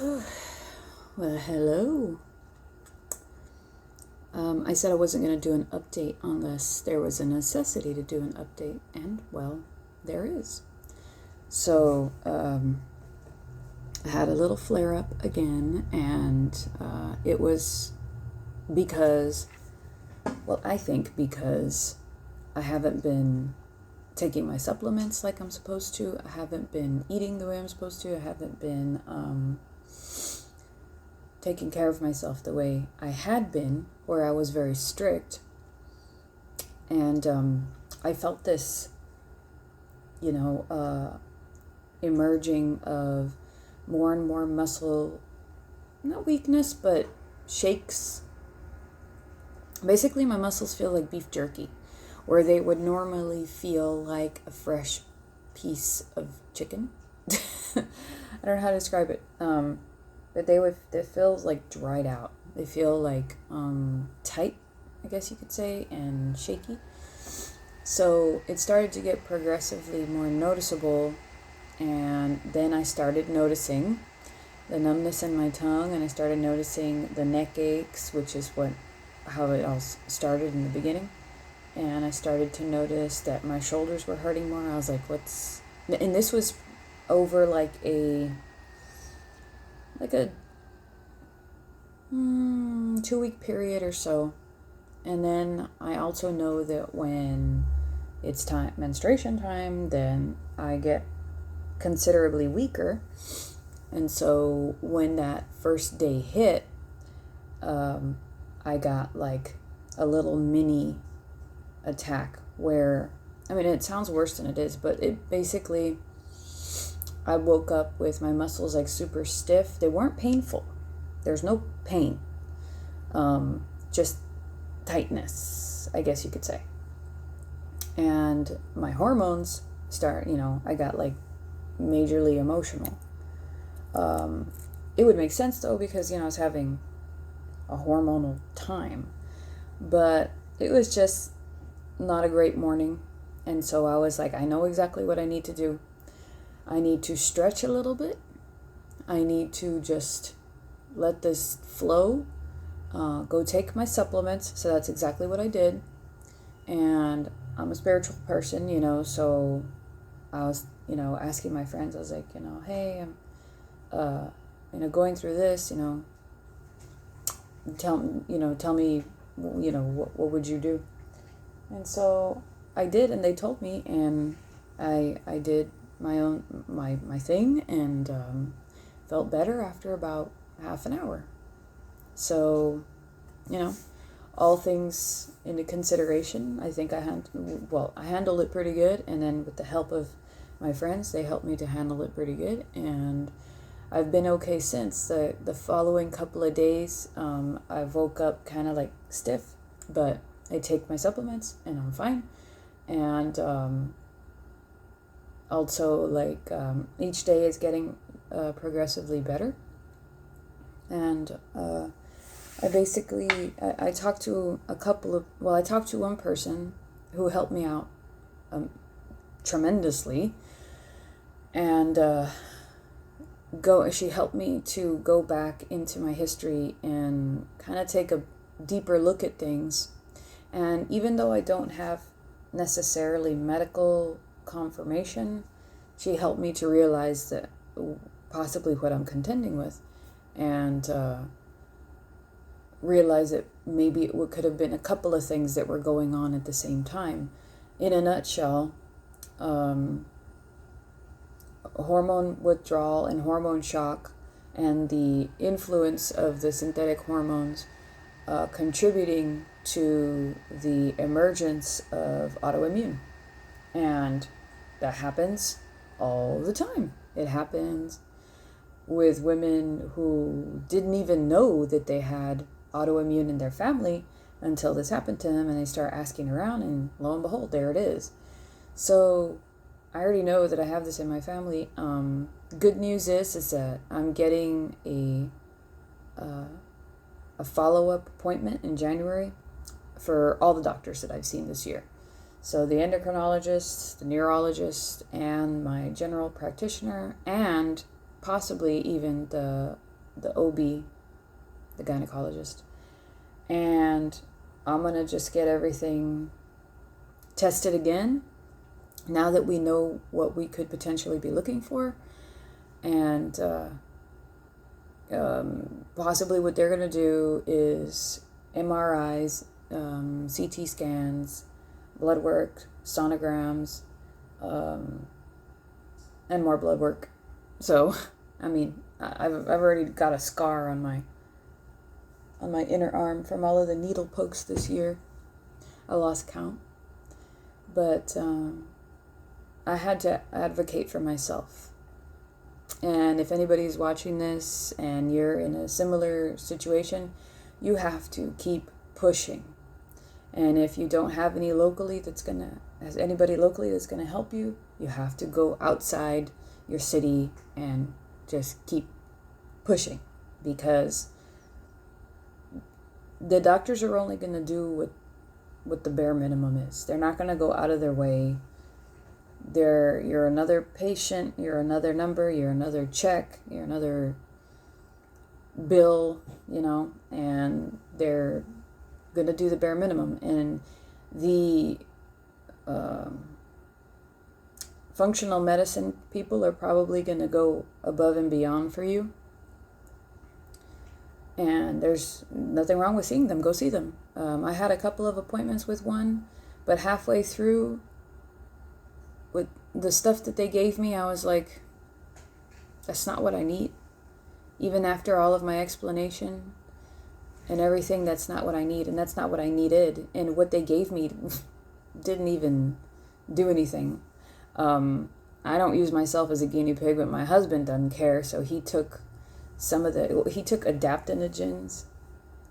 Well, hello. I said I wasn't going to do an update unless there was a necessity to do an update, and well, there is. So, I had a little flare up again, and it was because, well, I think because I haven't been taking my supplements like I'm supposed to. I haven't been eating the way I'm supposed to. I haven't been taking care of myself the way I had been, where I was very strict. And I felt this, emerging of more and more muscle, not weakness, but shakes. Basically, my muscles feel like beef jerky, where they would normally feel like a fresh piece of chicken. I don't know how to describe it. But it feels like dried out. They feel like tight, I guess you could say, and shaky. So it started to get progressively more noticeable, and then I started noticing the numbness in my tongue, and I started noticing the neck aches, which is how it all started in the beginning. And I started to notice that my shoulders were hurting more. I was like, and this was over like a 2-week period or so. And then I also know that when it's menstruation time, then I get considerably weaker. And so when that first day hit, I got like a little mini attack where, I mean, it sounds worse than it is, but it basically, I woke up with my muscles like super stiff. They weren't painful. There's no pain. Just tightness, I guess you could say. And my hormones I got like majorly emotional. It would make sense though, because, I was having a hormonal time, but it was just not a great morning. And so I was like, I know exactly what I need to do. I need to stretch a little bit. I need to just let this flow. Go take my supplements. So that's exactly what I did. And I'm a spiritual person, so I was, asking my friends. I was like, hey, I'm, going through this, tell me, what would you do? And so I did, and they told me, and I did my thing, and felt better after about half an hour. So, all things into consideration, I think I handled it pretty good. And then with the help of my friends, they helped me to handle it pretty good. And I've been okay since. The following couple of days, I woke up kind of like stiff, but I take my supplements and I'm fine. And also, like, each day is getting progressively better. And I talked to I talked to one person who helped me out tremendously. And she helped me to go back into my history and kind of take a deeper look at things. And even though I don't have necessarily medical confirmation, she helped me to realize that possibly what I'm contending with, and realize that maybe it could have been a couple of things that were going on at the same time. In a nutshell, hormone withdrawal and hormone shock, and the influence of the synthetic hormones contributing to the emergence of autoimmune. And that happens all the time. It happens with women who didn't even know that they had autoimmune in their family until this happened to them, and they start asking around, and lo and behold, there it is. So I already know that I have this in my family. Good news is that I'm getting a follow-up appointment in January for all the doctors that I've seen this year. So the endocrinologist, the neurologist, and my general practitioner, and possibly even the OB, the gynecologist. And I'm going to just get everything tested again now that we know what we could potentially be looking for. And possibly what they're going to do is MRIs, CT scans, blood work, sonograms, and more blood work. So, I mean, I've already got a scar on my inner arm from all of the needle pokes this year. I lost count. But I had to advocate for myself. And if anybody's watching this and you're in a similar situation, you have to keep pushing. And if you don't have anybody locally that's gonna help you, you have to go outside your city and just keep pushing, because the doctors are only gonna do what the bare minimum is. They're not gonna go out of their way. You're another patient, you're another number, you're another check, you're another bill, and they're gonna do the bare minimum. And the functional medicine people are probably gonna go above and beyond for you. And there's nothing wrong with seeing them. Go see them. I had a couple of appointments with one, but halfway through, with the stuff that they gave me, I was like, that's not what I need. Even after all of my explanation and everything, that's not what I need, and that's not what I needed. And what they gave me didn't even do anything. I don't use myself as a guinea pig, but my husband doesn't care, so he took adaptogens,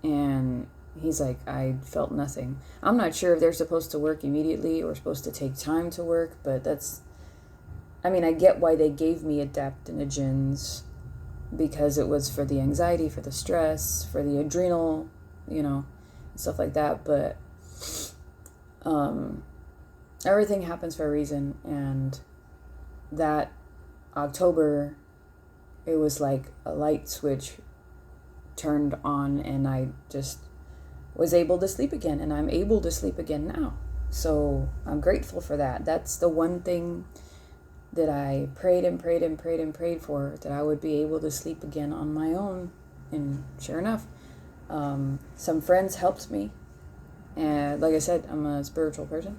and he's like, I felt nothing. I'm not sure if they're supposed to work immediately or supposed to take time to work, but I get why they gave me adaptogens, because it was for the anxiety, for the stress, for the adrenal, stuff like that. But everything happens for a reason, and that October, it was like a light switch turned on, and I just was able to sleep again, and I'm able to sleep again now. So I'm grateful for that. That's the one thing that I prayed and prayed and prayed and prayed for, that I would be able to sleep again on my own. And sure enough, some friends helped me. And like I said, I'm a spiritual person.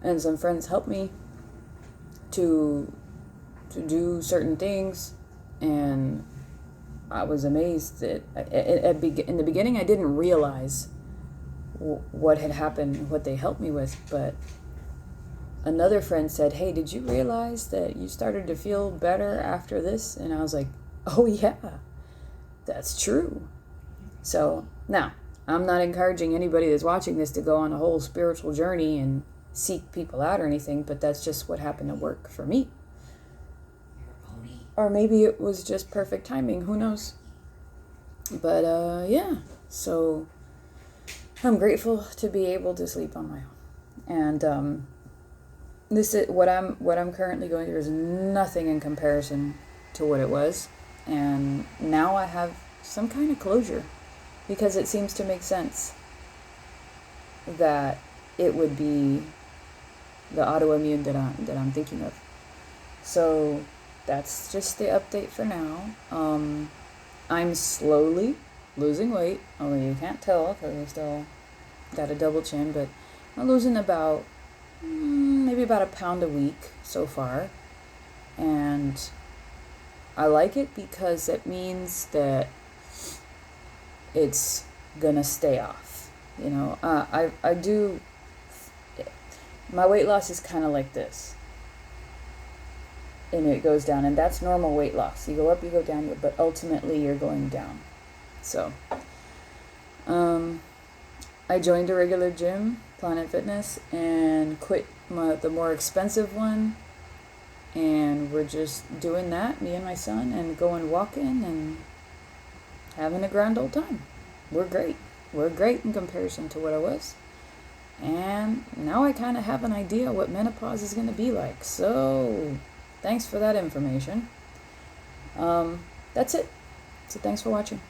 And some friends helped me to do certain things. And I was amazed that in the beginning I didn't realize what had happened, what they helped me with. But another friend said, hey, did you realize that you started to feel better after this? And I was like, oh yeah, that's true. So now, I'm not encouraging anybody that's watching this to go on a whole spiritual journey and seek people out or anything, but that's just what happened to work for me. Or maybe it was just perfect timing, who knows? But yeah, so I'm grateful to be able to sleep on my own. And this is what I'm currently going through is nothing in comparison to what it was. And now I have some kind of closure, because it seems to make sense that it would be the autoimmune that I'm thinking of. So that's just the update for now. I'm slowly losing weight, although you can't tell because I still got a double chin, but I'm losing about maybe about a pound a week so far. And I like it because it means that it's gonna stay off. I do, my weight loss is kind of like this, and it goes down, and that's normal weight loss. You go up, you go down, but ultimately you're going down. So I joined a regular gym, Planet Fitness, and quit the more expensive one, and we're just doing that, me and my son, and going walking and having a grand old time. We're great in comparison to what I was. And now I kind of have an idea what menopause is going to be like. So thanks for that information. That's it. So thanks for watching.